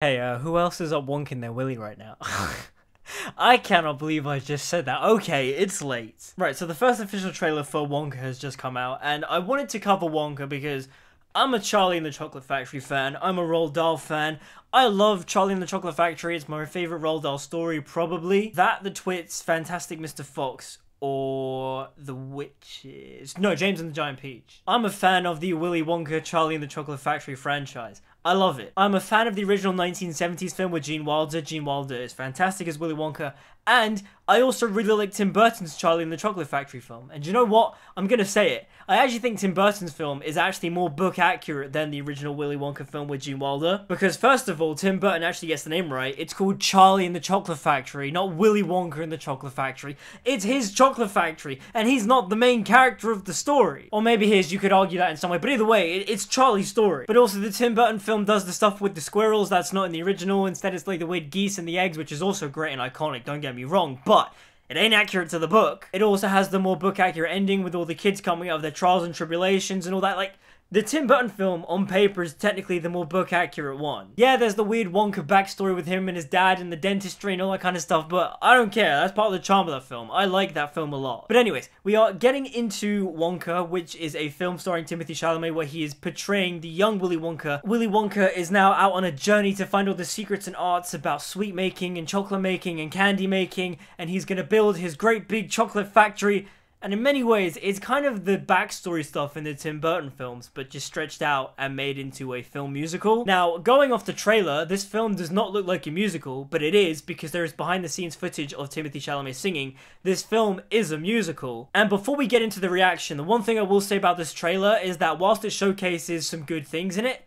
Hey, who else is up wonking their willy right now? I cannot believe I just said that. Okay, it's late. Right, so the first official trailer for Wonka has just come out, and I wanted to cover Wonka because I'm a Charlie and the Chocolate Factory fan, I'm a Roald Dahl fan, I love Charlie and the Chocolate Factory, it's my favourite Roald Dahl story, probably. That, The Twits, Fantastic Mr. Fox, or The Witches. No, James and the Giant Peach. I'm a fan of the Willy Wonka, Charlie and the Chocolate Factory franchise. I love it. I'm a fan of the original 1970s film with Gene Wilder. Gene Wilder is fantastic as Willy Wonka. And I also really like Tim Burton's Charlie and the Chocolate Factory film. And you know what? I'm gonna say it. I actually think Tim Burton's film is actually more book accurate than the original Willy Wonka film with Gene Wilder. Because first of all, Tim Burton actually gets the name right. It's called Charlie and the Chocolate Factory, not Willy Wonka and the Chocolate Factory. It's his chocolate factory, and he's not the main character of the story. Or maybe his, you could argue that in some way, but either way, it's Charlie's story. But also the Tim Burton film does the stuff with the squirrels that's not in the original. Instead it's like the weird geese and the eggs, which is also great and iconic, don't get me wrong, but it ain't accurate to the book. It also has the more book-accurate ending with all the kids coming out of their trials and tribulations and all that. Like, the Tim Burton film, on paper, is technically the more book-accurate one. Yeah, there's the weird Wonka backstory with him and his dad and the dentistry and all that kind of stuff, but I don't care. That's part of the charm of that film. I like that film a lot. But anyways, we are getting into Wonka, which is a film starring Timothée Chalamet where he is portraying the young Willy Wonka. Willy Wonka is now out on a journey to find all the secrets and arts about sweet making and chocolate making and candy making, and he's gonna build his great big chocolate factory. And in many ways, it's kind of the backstory stuff in the Tim Burton films, but just stretched out and made into a film musical. Now, going off the trailer, this film does not look like a musical, but it is because there is behind-the-scenes footage of Timothée Chalamet singing. This film is a musical. And before we get into the reaction, the one thing I will say about this trailer is that whilst it showcases some good things in it,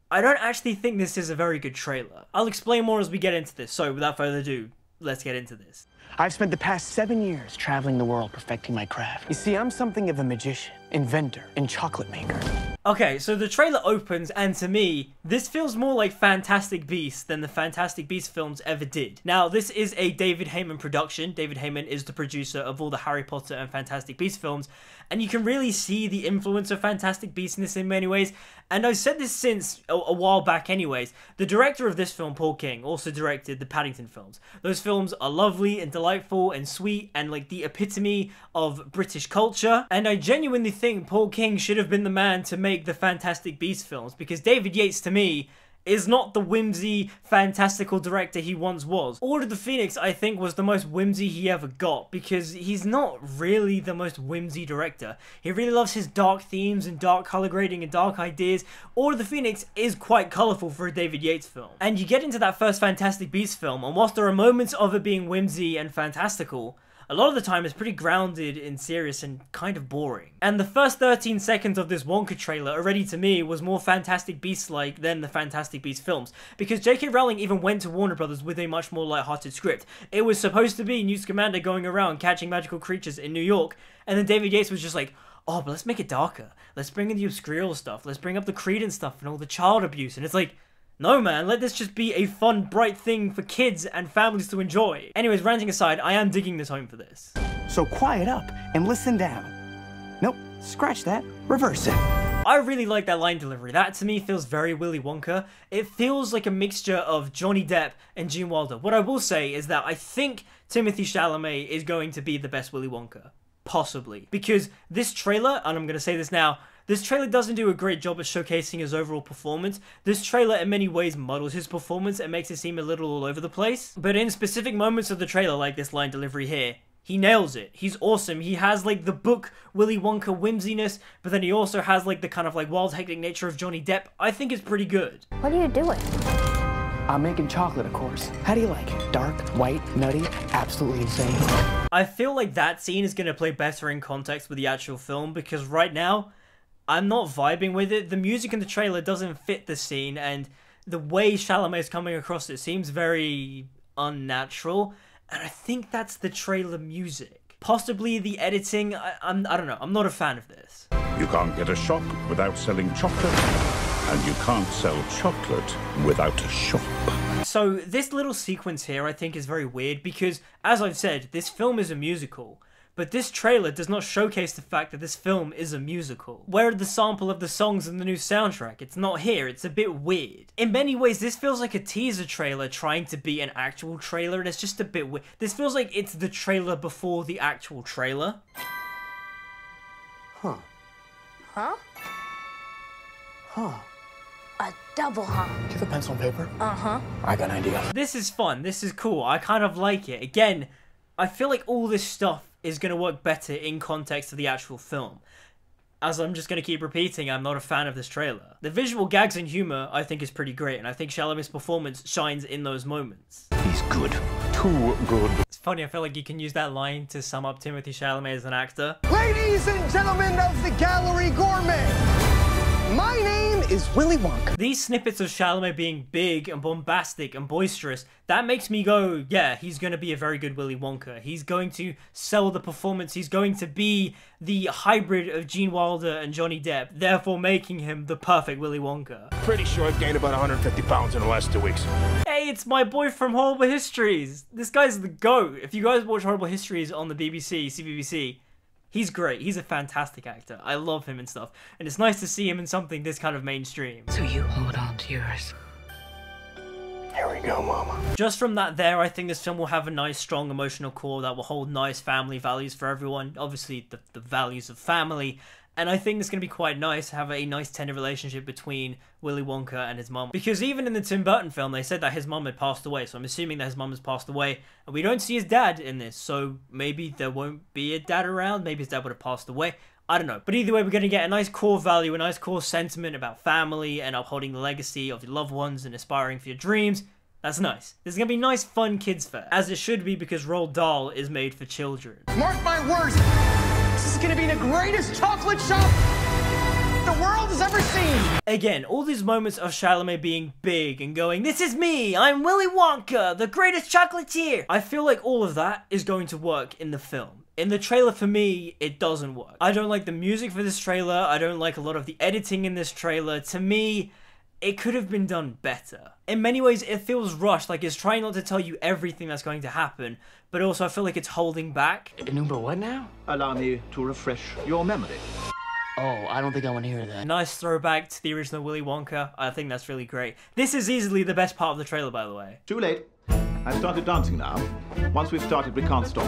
I don't actually think this is a very good trailer. I'll explain more as we get into this, so without further ado, let's get into this. I've spent the past 7 years traveling the world perfecting my craft. You see, I'm something of a magician, inventor, and chocolate maker. Okay, so the trailer opens, and to me, this feels more like Fantastic Beasts than the Fantastic Beasts films ever did. Now, this is a David Heyman production. David Heyman is the producer of all the Harry Potter and Fantastic Beasts films, and you can really see the influence of Fantastic Beasts in this in many ways, and I've said this since a while back anyways. The director of this film, Paul King, also directed the Paddington films. Those films are lovely and delightful and sweet and like the epitome of British culture, and I genuinely think Paul King should have been the man to make the Fantastic Beasts films, because David Yates, to me, is not the whimsy, fantastical director he once was. Order of the Phoenix, I think, was the most whimsy he ever got, because he's not really the most whimsy director. He really loves his dark themes and dark color grading and dark ideas. Order of the Phoenix is quite colorful for a David Yates film. And you get into that first Fantastic Beasts film, and whilst there are moments of it being whimsy and fantastical, a lot of the time it's pretty grounded and serious and kind of boring. And the first 13 seconds of this Wonka trailer already to me was more Fantastic Beasts-like than the Fantastic Beasts films, because J.K. Rowling even went to Warner Brothers with a much more light-hearted script. It was supposed to be Newt Scamander going around catching magical creatures in New York, and then David Yates was just like, oh, but let's make it darker. Let's bring in the obscure stuff. Let's bring up the Credence stuff and all the child abuse. And it's like, no man, let this just be a fun, bright thing for kids and families to enjoy. Anyways, ranting aside, I am digging this home for this. So quiet up and listen down. Nope, scratch that, reverse it. I really like that line delivery. That to me feels very Willy Wonka. It feels like a mixture of Johnny Depp and Gene Wilder. What I will say is that I think Timothée Chalamet is going to be the best Willy Wonka. Possibly. Because this trailer, and I'm going to say this now, this trailer doesn't do a great job at showcasing his overall performance. This trailer in many ways muddles his performance and makes it seem a little all over the place. But in specific moments of the trailer, like this line delivery here, he nails it. He's awesome. He has like the book Willy Wonka whimsiness, but then he also has like the kind of like wild hectic nature of Johnny Depp. I think it's pretty good. What are you doing? I'm making chocolate, of course. How do you like it? Dark, white, nutty, absolutely insane. I feel like that scene is going to play better in context with the actual film, because right now, I'm not vibing with it. The music in the trailer doesn't fit the scene, and the way Chalamet is coming across it seems very unnatural, and I think that's the trailer music. Possibly the editing, I don't know, I'm not a fan of this. You can't get a shop without selling chocolate, and you can't sell chocolate without a shop. So this little sequence here I think is very weird, because as I've said, this film is a musical, But this trailer does not showcase the fact that this film is a musical. Where are the sample of the songs in the new soundtrack? It's not here, it's a bit weird. In many ways, this feels like a teaser trailer trying to be an actual trailer, and it's just a bit weird. This feels like it's the trailer before the actual trailer. Huh. Huh? Huh. A double huh. Do you have a pencil and paper? Uh-huh. I got an idea. This is fun, this is cool, I kind of like it. Again, I feel like all this stuff is going to work better in context of the actual film. As I'm just going to keep repeating, I'm not a fan of this trailer. The visual gags and humor, I think, is pretty great, and I think Chalamet's performance shines in those moments. He's good. Too good. It's funny, I feel like you can use that line to sum up Timothée Chalamet as an actor. Ladies and gentlemen of the Gallery Gourmet, my name is Willy Wonka. These snippets of Chalamet being big and bombastic and boisterous, that makes me go, yeah, he's going to be a very good Willy Wonka. He's going to sell the performance. He's going to be the hybrid of Gene Wilder and Johnny Depp, therefore making him the perfect Willy Wonka. Pretty sure I've gained about 150 pounds in the last 2 weeks. Hey, it's my boy from Horrible Histories. This guy's the GOAT. If you guys watch Horrible Histories on the BBC, CBBC, he's great. He's a fantastic actor. I love him and stuff. And it's nice to see him in something this kind of mainstream. So you hold on to yours. Here we go, Mama. Just from that there, I think this film will have a nice, strong emotional core that will hold nice family values for everyone. Obviously, the values of family. And I think it's going to be quite nice to have a nice, tender relationship between Willy Wonka and his mum. Because even in the Tim Burton film, they said that his mum had passed away. So I'm assuming that his mum has passed away. And we don't see his dad in this. So maybe there won't be a dad around. Maybe his dad would have passed away. I don't know. But either way, we're going to get a nice core value, a nice core sentiment about family and upholding the legacy of your loved ones and aspiring for your dreams. That's nice. This is going to be nice, fun kids fare. As it should be, because Roald Dahl is made for children. Mark my words, this is gonna be the greatest chocolate shop the world has ever seen. Again, all these moments of Chalamet being big and going, "This is me, I'm Willy Wonka, the greatest chocolatier." I feel like all of that is going to work in the film. In the trailer, for me, it doesn't work. I don't like the music for this trailer. I don't like a lot of the editing in this trailer. To me, it could have been done better. In many ways, it feels rushed, like it's trying not to tell you everything that's going to happen, but also I feel like it's holding back. Number what now? Allow me to refresh your memory. Oh, I don't think I want to hear that. Nice throwback to the original Willy Wonka. I think that's really great. This is easily the best part of the trailer, by the way. Too late. I've started dancing now. Once we've started, we can't stop.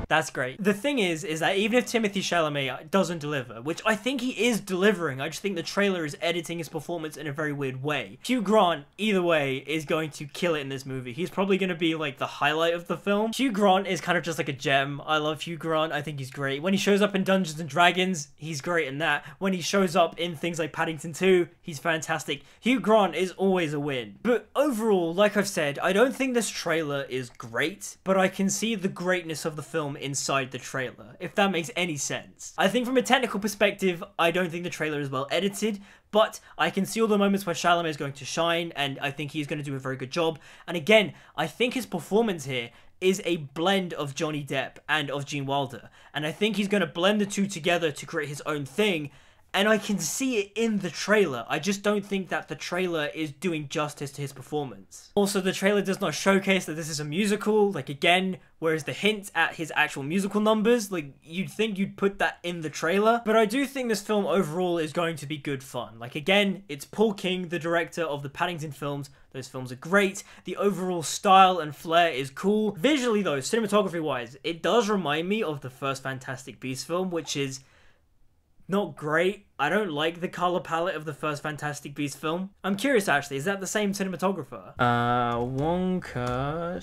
That's great. The thing is that even if Timothée Chalamet doesn't deliver, which I think he is delivering, I just think the trailer is editing his performance in a very weird way. Hugh Grant, either way, is going to kill it in this movie. He's probably going to be like the highlight of the film. Hugh Grant is kind of just like a gem. I love Hugh Grant. I think he's great. When he shows up in Dungeons and Dragons, he's great in that. When he shows up in things like Paddington 2, he's fantastic. Hugh Grant is always a win. But overall, like I've said, I don't think this trailer is great, but I can see the greatness of the film inside the trailer, if that makes any sense. I think from a technical perspective, I don't think the trailer is well edited, but I can see all the moments where Chalamet is going to shine, and I think he's going to do a very good job. And again, I think his performance here is a blend of Johnny Depp and of Gene Wilder, and I think he's going to blend the two together to create his own thing. And I can see it in the trailer. I just don't think that the trailer is doing justice to his performance. Also, the trailer does not showcase that this is a musical. Like, again, whereas the hint at his actual musical numbers, like, you'd think you'd put that in the trailer. But I do think this film overall is going to be good fun. Like, again, it's Paul King, the director of the Paddington films. Those films are great. The overall style and flair is cool. Visually, though, cinematography-wise, it does remind me of the first Fantastic Beasts film, which is not great. I don't like the color palette of the first Fantastic Beasts film. I'm curious, actually, is that the same cinematographer? Wonka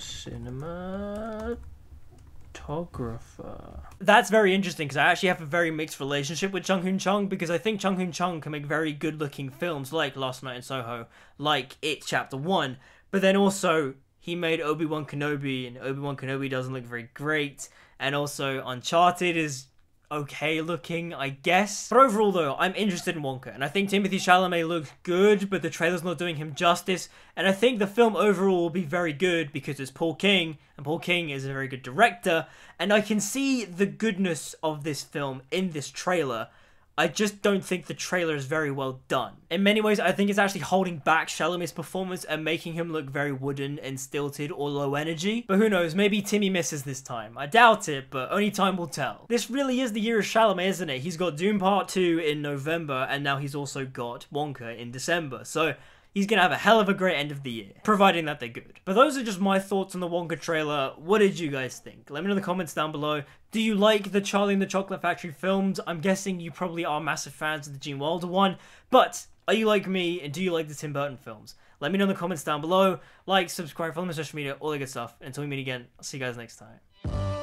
cinematographer. That's very interesting, because I actually have a very mixed relationship with Chung Hoon Chung, because I think Chung Hoon Chung can make very good looking films like Last Night in Soho, like It Chapter 1, but then also he made Obi-Wan Kenobi, and Obi-Wan Kenobi doesn't look very great, and also Uncharted is okay looking, I guess. But overall, though, I'm interested in Wonka, and I think Timothée Chalamet looks good, but the trailer's not doing him justice, and I think the film overall will be very good because it's Paul King, and Paul King is a very good director, and I can see the goodness of this film in this trailer. I just don't think the trailer is very well done. In many ways, I think it's actually holding back Chalamet's performance and making him look very wooden and stilted or low energy. But who knows, maybe Timmy misses this time. I doubt it, but only time will tell. This really is the year of Chalamet, isn't it? He's got Dune Part 2 in November, and now he's also got Wonka in December. So he's gonna have a hell of a great end of the year, providing that they're good. But those are just my thoughts on the Wonka trailer. What did you guys think? Let me know in the comments down below. Do you like the Charlie and the Chocolate Factory films? I'm guessing you probably are massive fans of the Gene Wilder one, but are you like me, and do you like the Tim Burton films? Let me know in the comments down below. Like, subscribe, follow me on social media, all that good stuff. And until we meet again, I'll see you guys next time.